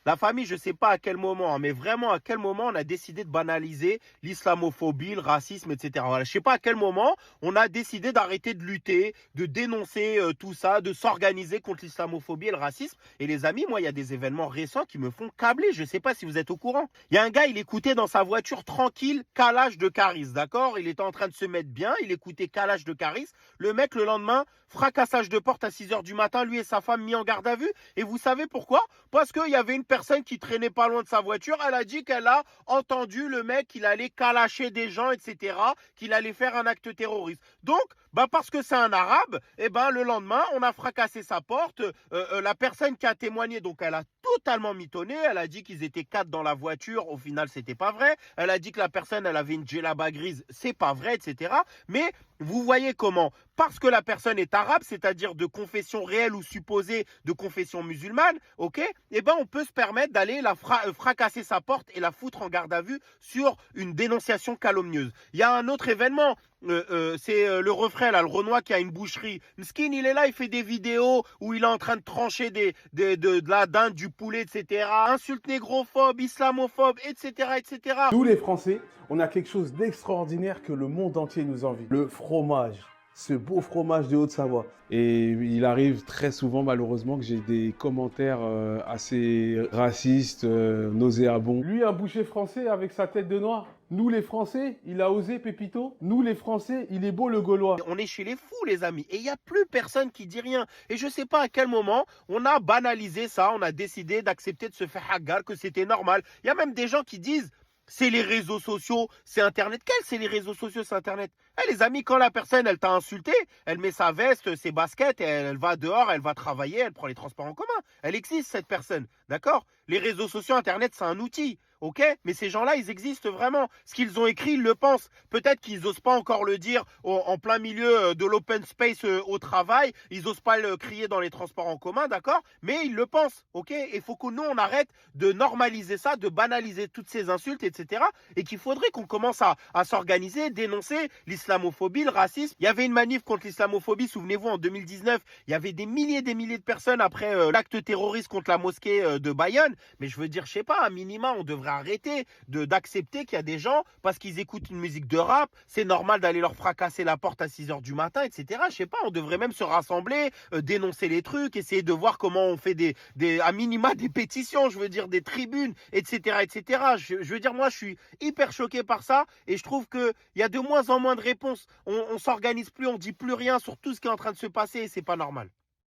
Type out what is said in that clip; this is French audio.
La famille, je ne sais pas à quel moment, hein, mais vraiment à quel moment on a décidé de banaliser l'islamophobie, le racisme, etc. Voilà, je ne sais pas à quel moment on a décidé d'arrêter de lutter, de dénoncer tout ça, de s'organiser contre l'islamophobie et le racisme. Et les amis, moi, il y a des événements récents qui me font câbler. Je ne sais pas si vous êtes au courant. Il y a un gars, il écoutait dans sa voiture tranquille Kalash de Caris, d'accord? Il était en train de se mettre bien, il écoutait Kalash de Caris. Le mec, le lendemain, fracassage de porte à 6 heures du matin, lui et sa femme mis en garde à vue. Et vous savez pourquoi? Parce qu'il y avait une personne qui traînait pas loin de sa voiture. Elle a dit qu'elle a entendu le mec qu'il allait calacher des gens, etc., qu'il allait faire un acte terroriste. Donc, parce que c'est un arabe, le lendemain, on a fracassé sa porte. La personne qui a témoigné, donc elle a totalement mitonné. Elle a dit qu'ils étaient 4 dans la voiture. Au final, c'était pas vrai. Elle a dit que la personne, elle avait une djellaba grise. C'est pas vrai, etc. Mais vous voyez comment, parce que la personne est arabe, c'est-à-dire de confession réelle ou supposée de confession musulmane, ok, on peut se permettre d'aller fracasser sa porte et la foutre en garde à vue sur une dénonciation calomnieuse. Il y a un autre événement, c'est le refrain, là, le Renoir qui a une boucherie. Mskin, il est là, il fait des vidéos où il est en train de trancher de la dinde, du poulet, etc. Insulte négrophobe, islamophobe, etc., etc. Nous, les Français, on a quelque chose d'extraordinaire que le monde entier nous envie. Le fromage. Ce beau fromage de Haute-Savoie. Et il arrive très souvent, malheureusement, que j'ai des commentaires assez racistes, nauséabonds. Lui, un boucher français avec sa tête de noir. Nous, les Français, il a osé, Pépito. Nous, les Français, il est beau, le Gaulois. On est chez les fous, les amis. Et il n'y a plus personne qui dit rien. Et je ne sais pas à quel moment on a banalisé ça. On a décidé d'accepter de se faire hagar, que c'était normal. Il y a même des gens qui disent c'est les réseaux sociaux, c'est Internet. Quels c'est les réseaux sociaux, c'est Internet? Les amis, quand la personne, elle t'a insulté, elle met sa veste, ses baskets, et elle va dehors, elle va travailler, elle prend les transports en commun. Elle existe, cette personne. D'accord? Les réseaux sociaux, Internet, c'est un outil. Ok? Mais ces gens-là, ils existent vraiment. Ce qu'ils ont écrit, ils le pensent. Peut-être qu'ils n'osent pas encore le dire en plein milieu de l'open space au travail. Ils n'osent pas le crier dans les transports en commun, d'accord? Mais ils le pensent. Ok? Et il faut que nous, on arrête de normaliser ça, de banaliser toutes ces insultes, etc. Et qu'il faudrait qu'on commence à s'organiser, dénoncer l'islamophobie, le racisme. Il y avait une manif contre l'islamophobie, souvenez-vous, en 2019. Il y avait des milliers de personnes après l'acte terroriste contre la mosquée de Bayonne. Mais je veux dire, je sais pas, à minima, on devrait arrêter d'accepter qu'il y a des gens, parce qu'ils écoutent une musique de rap, c'est normal d'aller leur fracasser la porte à 6 heures du matin, etc. Je sais pas, on devrait même se rassembler, dénoncer les trucs, essayer de voir comment on fait à minima des pétitions, je veux dire des tribunes, etc. etc. Je veux dire, moi je suis hyper choqué par ça et je trouve qu'il y a de moins en moins de réponses. On s'organise plus, on dit plus rien sur tout ce qui est en train de se passer et c'est pas normal.